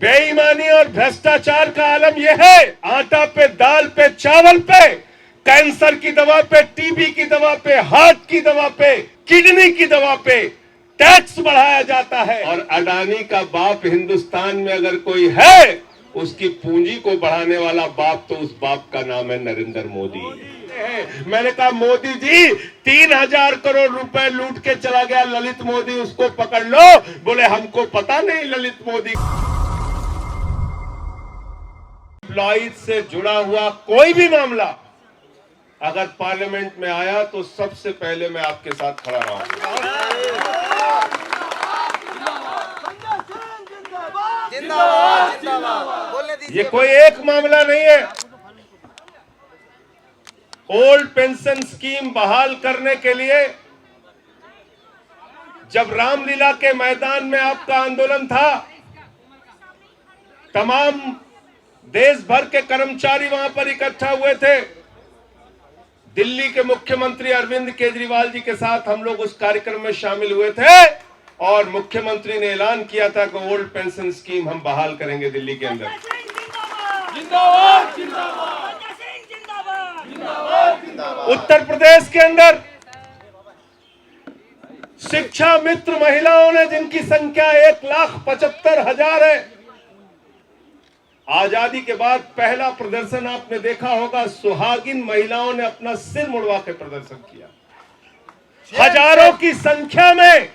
बेईमानी और भ्रष्टाचार का आलम यह है, आटा पे, दाल पे, चावल पे, कैंसर की दवा पे, टीबी की दवा पे, हार्ट की दवा पे, किडनी की दवा पे टैक्स बढ़ाया जाता है। और अडानी का बाप हिंदुस्तान में अगर कोई है, उसकी पूंजी को बढ़ाने वाला बाप, तो उस बाप का नाम है नरेंद्र मोदी। मैंने कहा मोदी जी 3,000 करोड़ रुपए लूट के चला गया ललित मोदी, उसको पकड़ लो। बोले हमको पता नहीं ललित मोदी। एम्प्लॉइज से जुड़ा हुआ कोई भी मामला अगर पार्लियामेंट में आया तो सबसे पहले मैं आपके साथ खड़ा रहूंगा। ये कोई एक मामला नहीं है। ओल्ड पेंशन स्कीम बहाल करने के लिए जब रामलीला के मैदान में आपका आंदोलन था, तमाम देश भर के कर्मचारी वहां पर इकट्ठा हुए थे। दिल्ली के मुख्यमंत्री अरविंद केजरीवाल जी के साथ हम लोग उस कार्यक्रम में शामिल हुए थे और मुख्यमंत्री ने ऐलान किया था कि ओल्ड पेंशन स्कीम हम बहाल करेंगे दिल्ली के अंदर। उत्तर प्रदेश के अंदर शिक्षा मित्र महिलाओं ने, जिनकी संख्या 1,75,000 है, आजादी के बाद पहला प्रदर्शन आपने देखा होगा, सुहागिन महिलाओं ने अपना सिर मुड़वा के प्रदर्शन किया। हजारों की संख्या में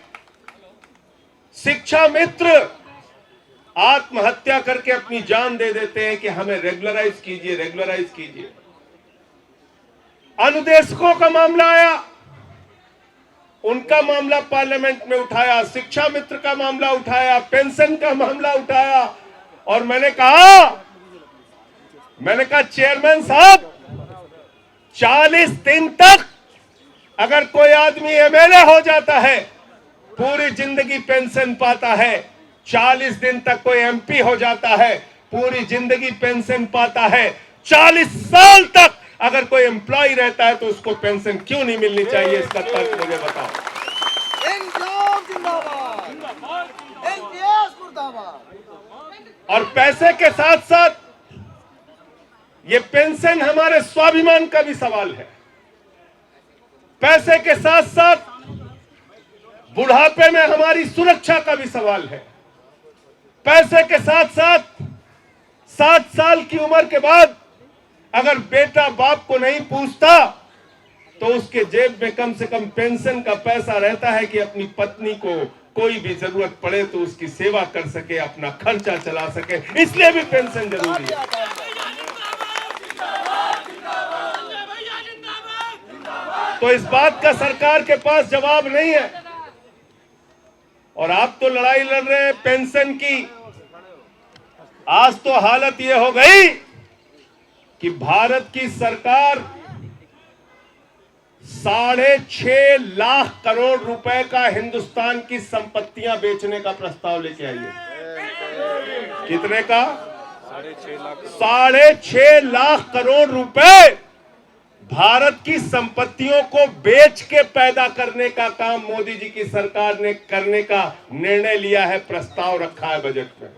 शिक्षा मित्र आत्महत्या करके अपनी जान दे देते हैं कि हमें रेगुलराइज कीजिए, रेगुलराइज कीजिए। अनुदेशकों का मामला आया, उनका मामला पार्लियामेंट में उठाया, शिक्षा मित्र का मामला उठाया, पेंशन का मामला उठाया। और मैंने कहा चेयरमैन साहब, 40 दिन तक अगर कोई आदमी एमएलए हो जाता है, पूरी जिंदगी पेंशन पाता है। 40 दिन तक कोई एमपी हो जाता है, पूरी जिंदगी पेंशन पाता है। 40 साल तक अगर कोई एम्प्लॉय रहता है तो उसको पेंशन क्यों नहीं मिलनी चाहिए? इसका तर्क मुझे बताओ। और पैसे के साथ साथ ये पेंशन हमारे स्वाभिमान का भी सवाल है। पैसे के साथ साथ बुढ़ापे में हमारी सुरक्षा का भी सवाल है। पैसे के साथ साथ 60 साल की उम्र के बाद अगर बेटा बाप को नहीं पूछता तो उसके जेब में कम से कम पेंशन का पैसा रहता है कि अपनी पत्नी को कोई भी जरूरत पड़े तो उसकी सेवा कर सके, अपना खर्चा चला सके। इसलिए भी पेंशन जरूरी है। तो इस बात का सरकार के पास जवाब नहीं है। और आप तो लड़ाई लड़ रहे हैं पेंशन की। आज तो हालत यह हो गई कि भारत की सरकार 6.5 लाख करोड़ रुपए का हिंदुस्तान की संपत्तियां बेचने का प्रस्ताव लेके आई है। कितने का? 6.5 लाख करोड़ रुपए भारत की संपत्तियों को बेच के पैदा करने का काम मोदी जी की सरकार ने करने का निर्णय लिया है, प्रस्ताव रखा है बजट में।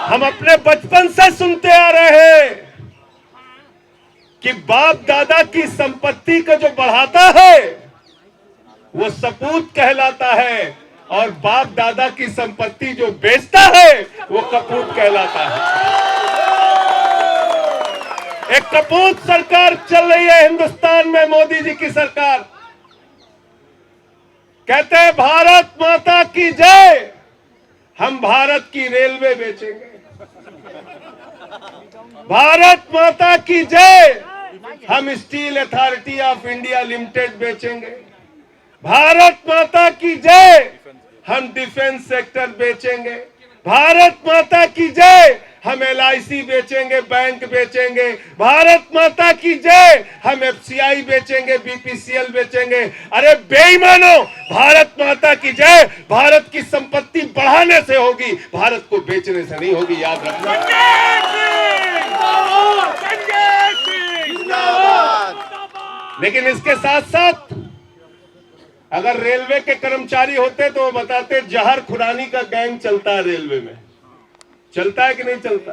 हम अपने बचपन से सुनते आ रहे हैं कि बाप दादा की संपत्ति को जो बढ़ाता है वो सपूत कहलाता है, और बाप दादा की संपत्ति जो बेचता है वो कपूत कहलाता है। एक कपूत सरकार चल रही है हिंदुस्तान में, मोदी जी की सरकार। कहते हैं भारत माता की जय, हम भारत की रेलवे बेचेंगे। भारत माता की जय, हम steel authority of India limited बेचेंगे। भारत माता की जय, हम डिफेंस सेक्टर बेचेंगे। भारत माता की जय, हम LIC बेचेंगे, बैंक बेचेंगे। भारत माता की जय, हम FCI बेचेंगे, BPCL बेचेंगे। अरे बेईमानों, भारत माता की जय भारत की संपत्ति बढ़ाने से होगी, भारत को बेचने से नहीं होगी, याद रखना। लेकिन इसके साथ साथ अगर रेलवे के कर्मचारी होते तो वो बताते जहर खुरानी का गैंग चलता है रेलवे में। चलता है कि नहीं चलता?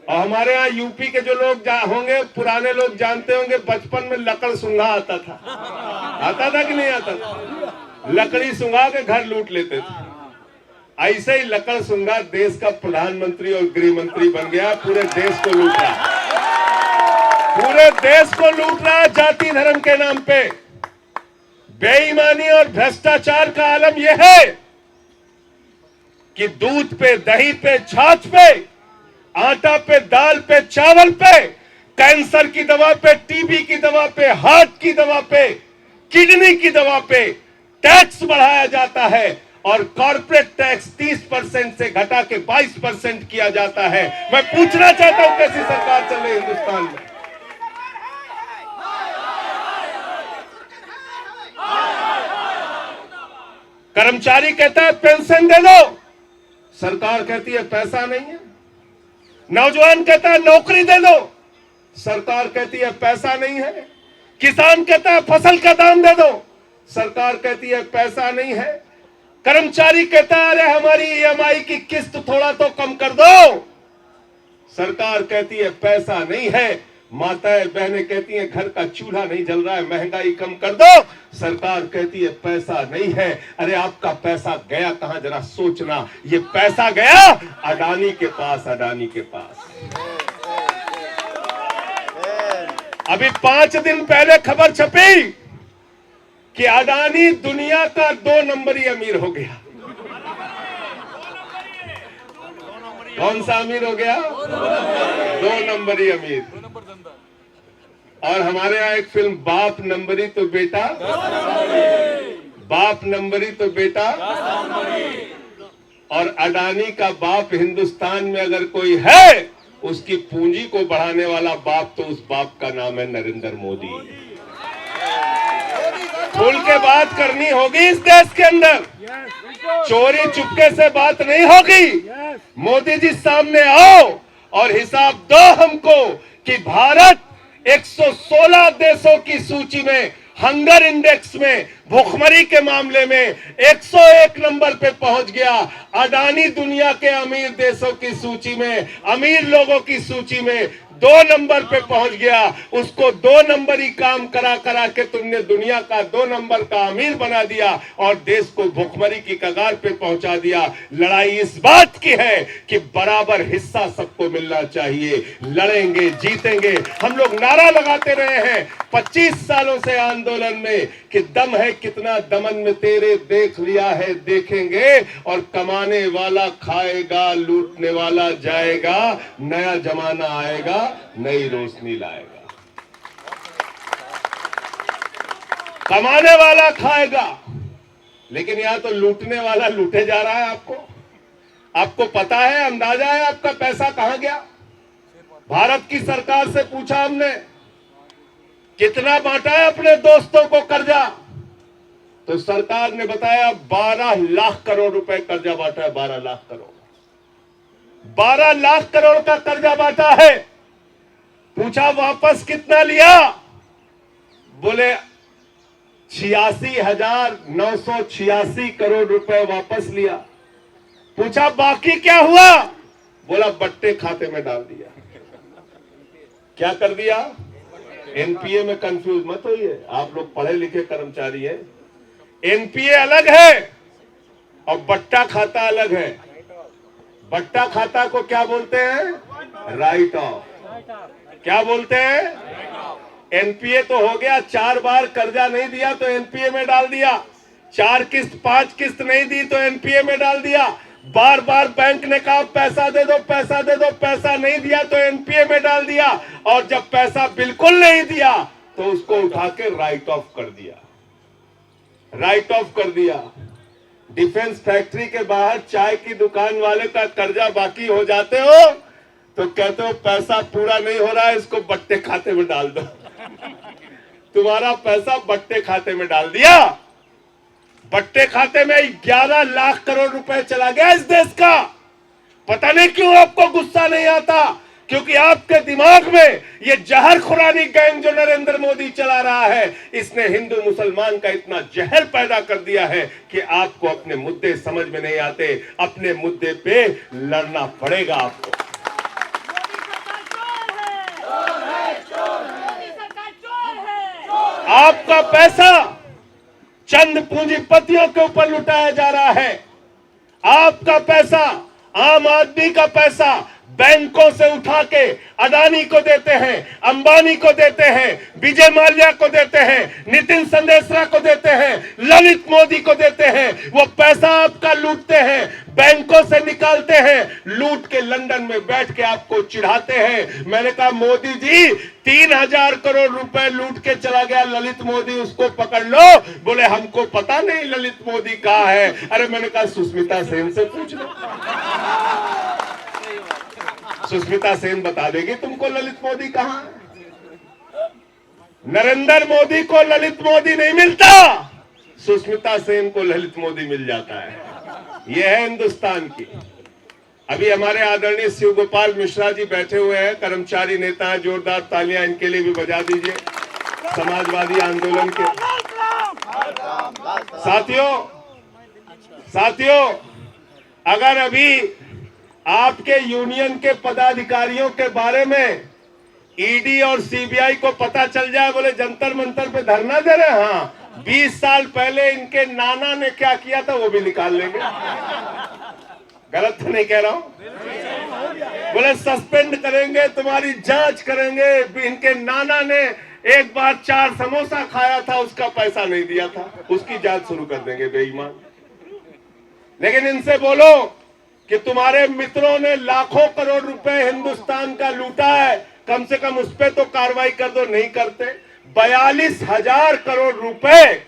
और हमारे यहाँ यूपी के जो लोग होंगे, पुराने लोग जानते होंगे, बचपन में लकड़ सुंघा आता था कि नहीं आता था? लकड़ी सुंघा के घर लूट लेते थे। ऐसे ही लकड़ सुंघा देश का प्रधानमंत्री और गृह मंत्री बन गया, पूरे देश को लूट रहा, पूरे देश को लूट रहा जाति धर्म के नाम पे। बेईमानी और भ्रष्टाचार का आलम यह है कि दूध पे, दही पे, छाछ पे, आटा पे, दाल पे, चावल पे, कैंसर की दवा पे, टीबी की दवा पे, हार्ट की दवा पे, किडनी की दवा पे टैक्स बढ़ाया जाता है और कॉर्पोरेट टैक्स 30% से घटा के 22% किया जाता है। मैं पूछना चाहता हूं कैसी सरकार चल रही है हिंदुस्तान में? कर्मचारी कहता है पेंशन दे दो, सरकार कहती है पैसा नहीं है। नौजवान कहता है नौकरी दे दो, सरकार कहती है पैसा नहीं है। किसान कहता है फसल का दाम दे दो, सरकार कहती है पैसा नहीं है। कर्मचारी कहता है अरे हमारी ईएमआई की किस्त थोड़ा तो कम कर दो, सरकार कहती है पैसा नहीं है। माताएं बहनें कहती हैं घर का चूल्हा नहीं जल रहा है, महंगाई कम कर दो, सरकार कहती है पैसा नहीं है। अरे आपका पैसा गया कहां जरा सोचना। ये पैसा गया अडानी के पास, अडानी के पास। अभी 5 दिन पहले खबर छपी कि अडानी दुनिया का 2 नंबरी अमीर हो गया। कौन सा अमीर हो गया? 2 नंबरी अमीर। और हमारे यहाँ एक फिल्म बाप नंबरी तो बेटा, बाप नंबरी तो बेटा। और अडानी का बाप हिंदुस्तान में अगर कोई है, उसकी पूंजी को बढ़ाने वाला बाप, तो उस बाप का नाम है नरेंद्र मोदी। खुल के बात करनी होगी इस देश के अंदर, चोरी चुपके से बात नहीं होगी। मोदी जी सामने आओ और हिसाब दो हमको कि भारत 116 देशों की सूची में, हंगर इंडेक्स में, भूखमरी के मामले में 101 नंबर पे पहुंच गया। अडानी दुनिया के अमीर देशों की सूची में, अमीर लोगों की सूची में 2 नंबर पे पहुंच गया। उसको 2 नंबरी काम करा करा के तुमने दुनिया का 2 नंबर का अमीर बना दिया और देश को भूखमरी की कगार पे पहुंचा दिया। लड़ाई इस बात की है कि बराबर हिस्सा सबको मिलना चाहिए। लड़ेंगे, जीतेंगे। हम लोग नारा लगाते रहे हैं 25 सालों से आंदोलन में कि दम है कितना दमन में तेरे, देख लिया है देखेंगे। और कमाने वाला खाएगा, लूटने वाला जाएगा, नया जमाना आएगा, नई रोशनी लाएगा। कमाने वाला खाएगा, लेकिन यहां तो लूटने वाला लूटे जा रहा है। आपको पता है, अंदाजा है आपका पैसा कहां गया? भारत की सरकार से पूछा हमने कितना बांटा है अपने दोस्तों को कर्जा, तो सरकार ने बताया 12 लाख करोड़ रुपए कर्जा बांटा है। 12 लाख करोड़, 12 लाख करोड़ का कर्जा बांटा है। पूछा वापस कितना लिया? बोले 86,986 करोड़ रुपए वापस लिया। पूछा बाकी क्या हुआ? बोला बट्टे खाते में डाल दिया। क्या कर दिया? एनपीए में कंफ्यूज मत होइए, आप लोग पढ़े लिखे कर्मचारी हैं। एनपीए अलग है और बट्टा खाता अलग है। बट्टा खाता को क्या बोलते हैं? Right of. क्या बोलते हैं? एनपीए तो हो गया 4 बार कर्जा नहीं दिया तो एनपीए में डाल दिया, 4 किस्त 5 किस्त नहीं दी तो एनपीए में डाल दिया, बार बार बैंक ने कहा पैसा दे दो पैसा दे दो, पैसा नहीं दिया तो एनपीए में डाल दिया, और जब पैसा बिल्कुल नहीं दिया तो उसको उठा के राइट ऑफ कर दिया। राइट ऑफ कर दिया। डिफेंस फैक्ट्री के बाहर चाय की दुकान वाले का कर्जा बाकी हो जाते हो तो कहते हो पैसा पूरा नहीं हो रहा है, इसको बट्टे खाते में डाल दो। तुम्हारा पैसा बट्टे खाते में डाल दिया। बट्टे खाते में 11 लाख करोड़ रुपए चला गया इस देश का। पता नहीं क्यों आपको गुस्सा नहीं आता क्योंकि आपके दिमाग में ये जहर खुरानी गैंग जो नरेंद्र मोदी चला रहा है, इसने हिंदू मुसलमान का इतना जहर पैदा कर दिया है कि आपको अपने मुद्दे समझ में नहीं आते। अपने मुद्दे पे लड़ना पड़ेगा आपको। आपका पैसा चंद पूंजीपतियों के ऊपर लुटाया जा रहा है। आपका पैसा, आम आदमी का पैसा बैंकों से उठा के अडानी को देते हैं, अंबानी को देते हैं, विजय माल्या को देते हैं, नितिन संदेशरा को देते हैं, ललित मोदी को देते हैं। वो पैसा आपका लूटते हैं, बैंकों से निकालते हैं, लूट के लंदन में बैठ के आपको चिढ़ाते हैं। मैंने कहा मोदी जी 3000 करोड़ रुपए लूट के चला गया ललित मोदी, उसको पकड़ लो। बोले हमको पता नहीं ललित मोदी कहाँ है। अरे मैंने कहा सुष्मिता सेन से पूछ लो, सुष्मिता सेन बता देगी तुमको ललित मोदी कहां है। नरेंद्र मोदी को ललित मोदी नहीं मिलता, सुष्मिता सेन को ललित मोदी मिल जाता है। यह है हिंदुस्तान की। अभी हमारे आदरणीय शिव गोपाल मिश्रा जी बैठे हुए हैं, कर्मचारी नेता हैं, जोरदार तालियां इनके लिए भी बजा दीजिए, समाजवादी आंदोलन के साथियों। अगर अभी आपके यूनियन के पदाधिकारियों के बारे में ईडी और सीबीआई को पता चल जाए, बोले जंतर मंतर पे धरना दे रहे हैं, हाँ 20 साल पहले इनके नाना ने क्या किया था वो भी निकाल लेंगे। गलत तो नहीं कह रहा हूं? बोले सस्पेंड करेंगे, तुम्हारी जांच करेंगे, इनके नाना ने एक बार 4 समोसा खाया था, उसका पैसा नहीं दिया था, उसकी जांच शुरू कर देंगे बेईमान। लेकिन इनसे बोलो कि तुम्हारे मित्रों ने लाखों करोड़ रुपए हिंदुस्तान का लूटा है, कम से कम उस पे तो कार्रवाई कर दो, नहीं करते। 42,000 करोड़ रुपए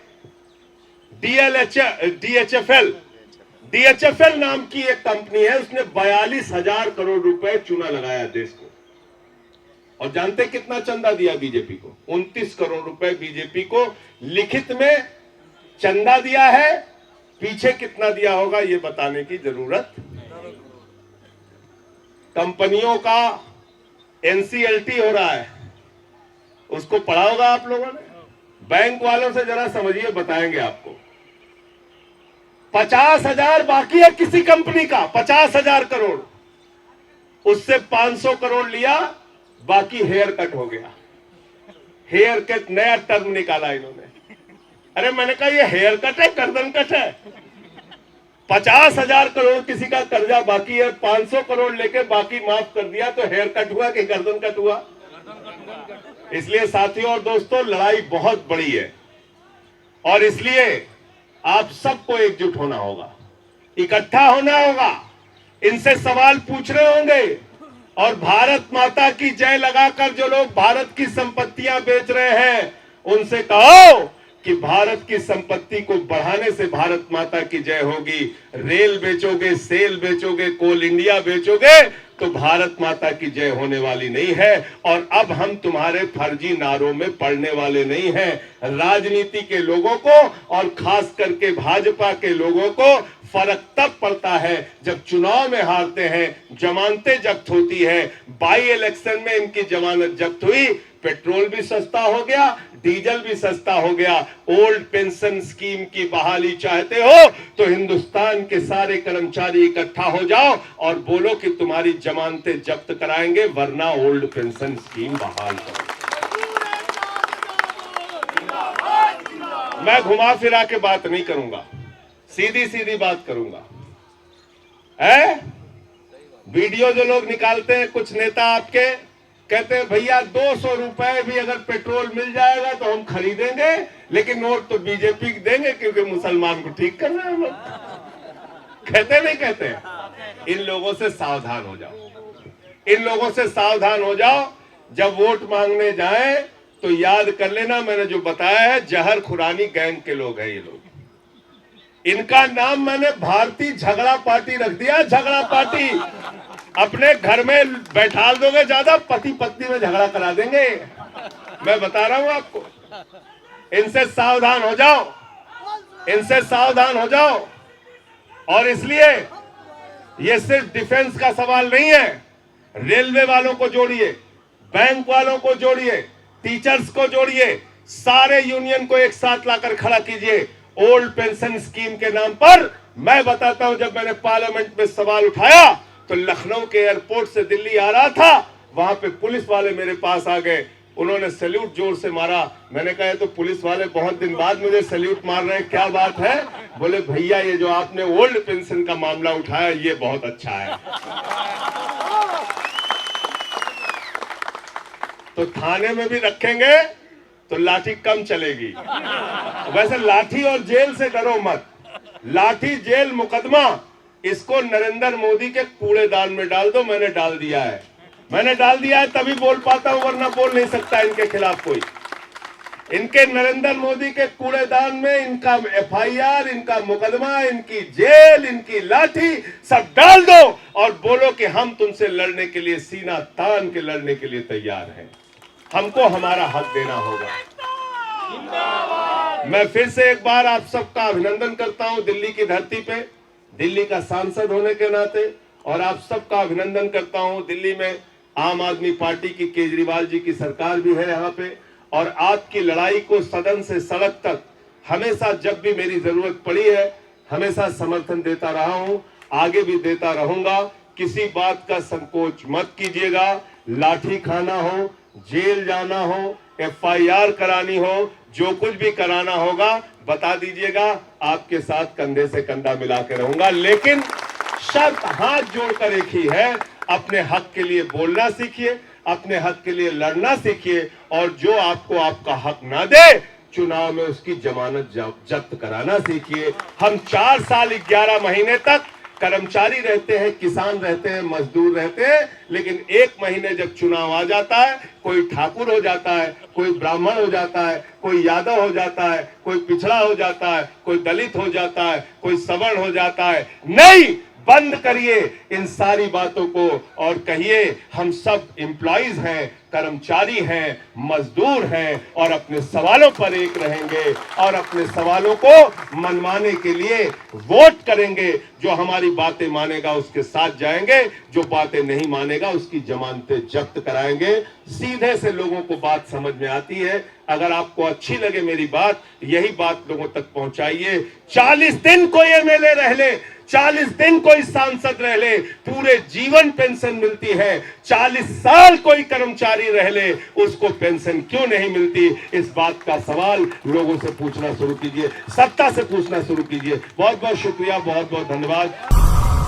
डीएचएफएल नाम की एक कंपनी है, उसने 42,000 करोड़ रुपए चूना लगाया देश को। और जानते कितना चंदा दिया बीजेपी को? 29 करोड़ रुपए बीजेपी को लिखित में चंदा दिया है। पीछे कितना दिया होगा ये बताने की जरूरत। कंपनियों का एनसीएलटी हो रहा है, उसको पढ़ा होगा आप लोगों ने। बैंक वालों से जरा समझिए, बताएंगे आपको। 50,000 बाकी है किसी कंपनी का, 50,000 करोड़, उससे 500 करोड़ लिया, बाकी हेयर कट हो गया। हेयर कट नया टर्म निकाला इन्होंने। अरे मैंने कहा ये हेयर कट है, गर्दन कट है। 50,000 करोड़ किसी का कर्जा बाकी है, 500 करोड़ लेके बाकी माफ कर दिया, तो हेयर कट हुआ कि गर्दन कट हुआ? इसलिए साथियों और दोस्तों, लड़ाई बहुत बड़ी है और इसलिए आप सबको एकजुट होना होगा, इकट्ठा होना होगा, इनसे सवाल पूछने होंगे। और भारत माता की जय लगाकर जो लोग भारत की संपत्तियां बेच रहे हैं, उनसे कहो कि भारत की संपत्ति को बढ़ाने से भारत माता की जय होगी। रेल बेचोगे, सेल बेचोगे, कोल इंडिया बेचोगे, तो भारत माता की जय होने वाली नहीं है। और अब हम तुम्हारे फर्जी नारों में पड़ने वाले नहीं हैं। राजनीति के लोगों को और खास करके भाजपा के लोगों को फर्क तब पड़ता है जब चुनाव में हारते हैं, जमानतें जब्त होती है। बाई इलेक्शन में इनकी जमानत जब्त हुई, पेट्रोल भी सस्ता हो गया, डीजल भी सस्ता हो गया। ओल्ड पेंशन स्कीम की बहाली चाहते हो तो हिंदुस्तान के सारे कर्मचारी इकट्ठा हो जाओ और बोलो कि तुम्हारी जमानतें जब्त कराएंगे, वरना ओल्ड पेंशन स्कीम बहाल करो। मैं घुमा फिरा के बात नहीं करूंगा, सीधी सीधी बात करूंगा। वीडियो जो लोग निकालते हैं कुछ नेता आपके, कहते हैं भैया 200 रुपए भी अगर पेट्रोल मिल जाएगा तो हम खरीदेंगे, लेकिन वोट तो बीजेपी को देंगे क्योंकि मुसलमान को ठीक करना है हम लोग। कहते नहीं कहते? इन लोगों से सावधान हो जाओ, इन लोगों से सावधान हो जाओ। जब वोट मांगने जाए तो याद कर लेना, मैंने जो बताया है, जहर खुरानी गैंग के लोग हैं ये लोग। इनका नाम मैंने भारतीय झगड़ा पार्टी रख दिया। झगड़ा पार्टी अपने घर में बैठा दोगे, ज्यादा पति पत्नी में झगड़ा करा देंगे। मैं बता रहा हूं आपको, इनसे सावधान हो जाओ, इनसे सावधान हो जाओ। और इसलिए ये सिर्फ डिफेंस का सवाल नहीं है, रेलवे वालों को जोड़िए, बैंक वालों को जोड़िए, टीचर्स को जोड़िए, सारे यूनियन को एक साथ लाकर खड़ा कीजिए। ओल्ड पेंशन स्कीम के नाम पर मैं बताता हूं, जब मैंने पार्लियामेंट में सवाल उठाया तो लखनऊ के एयरपोर्ट से दिल्ली आ रहा था, वहां पे पुलिस वाले मेरे पास आ गए, उन्होंने सैल्यूट जोर से मारा। मैंने कहा तो पुलिस वाले बहुत दिन बाद मुझे सैल्यूट मार रहे हैं, क्या बात है? बोले भैया ये जो आपने ओल्ड पेंशन का मामला उठाया ये बहुत अच्छा है। तो थाने में भी रखेंगे तो लाठी कम चलेगी। वैसे लाठी और जेल से डरो मत, लाठी जेल मुकदमा इसको नरेंद्र मोदी के कूड़ेदान में डाल दो। मैंने डाल दिया है, तभी बोल पाता हूं, वरना बोल नहीं सकता इनके खिलाफ कोई। इनके नरेंद्र मोदी के कूड़ेदान में इनका एफआईआर, इनका मुकदमा, इनकी जेल, इनकी लाठी सब डाल दो और बोलो कि हम तुमसे लड़ने के लिए, सीना तान के लड़ने के लिए तैयार हैं। हमको हमारा हक देना होगा। मैं फिर से एक बार आप सबका अभिनंदन करता हूं दिल्ली की धरती पे, दिल्ली का सांसद होने के नाते, और आप सबका अभिनंदन करता हूं दिल्ली में आम आदमी पार्टी की, केजरीवाल जी की सरकार भी है यहाँ पे, और आपकी लड़ाई को सदन से सड़क तक हमेशा जब भी मेरी जरूरत पड़ी है हमेशा समर्थन देता रहा हूं, आगे भी देता रहूंगा। किसी बात का संकोच मत कीजिएगा। लाठी खाना हो, जेल जाना हो, एफआईआर करानी हो, जो कुछ भी कराना होगा बता दीजिएगा, आपके साथ कंधे से कंधा मिला के रहूंगा। लेकिन शर्त हाथ जोड़कर एक ही है, अपने हक के लिए बोलना सीखिए, अपने हक के लिए लड़ना सीखिए, और जो आपको आपका हक ना दे चुनाव में उसकी जमानत जब्त कराना सीखिए। हम 4 साल 11 महीने तक कर्मचारी रहते हैं, किसान रहते हैं, मजदूर रहते हैं, लेकिन 1 महीने जब चुनाव आ जाता है, कोई ठाकुर हो जाता है, कोई ब्राह्मण हो जाता है, कोई यादव हो जाता है, कोई पिछड़ा हो जाता है, कोई दलित हो जाता है, कोई सवर्ण हो जाता है। नहीं, बंद करिए इन सारी बातों को और कहिए हम सब एम्प्लॉइज हैं, कर्मचारी हैं, मजदूर हैं, और अपने सवालों पर एक रहेंगे और अपने सवालों को मनवाने के लिए वोट करेंगे। जो हमारी बातें मानेगा उसके साथ जाएंगे, जो बातें नहीं मानेगा उसकी जमानतें जब्त कराएंगे। सीधे से लोगों को बात समझ में आती है। अगर आपको अच्छी लगे मेरी बात, यही बात लोगों तक पहुंचाइए। 40 दिन कोई एमएलए रह ले, 40 दिन कोई सांसद रह ले, पूरे जीवन पेंशन मिलती है। 40 साल कोई कर्मचारी रह ले, उसको पेंशन क्यों नहीं मिलती? इस बात का सवाल लोगों से पूछना शुरू कीजिए, सत्ता से पूछना शुरू कीजिए। बहुत बहुत शुक्रिया, बहुत बहुत धन्यवाद।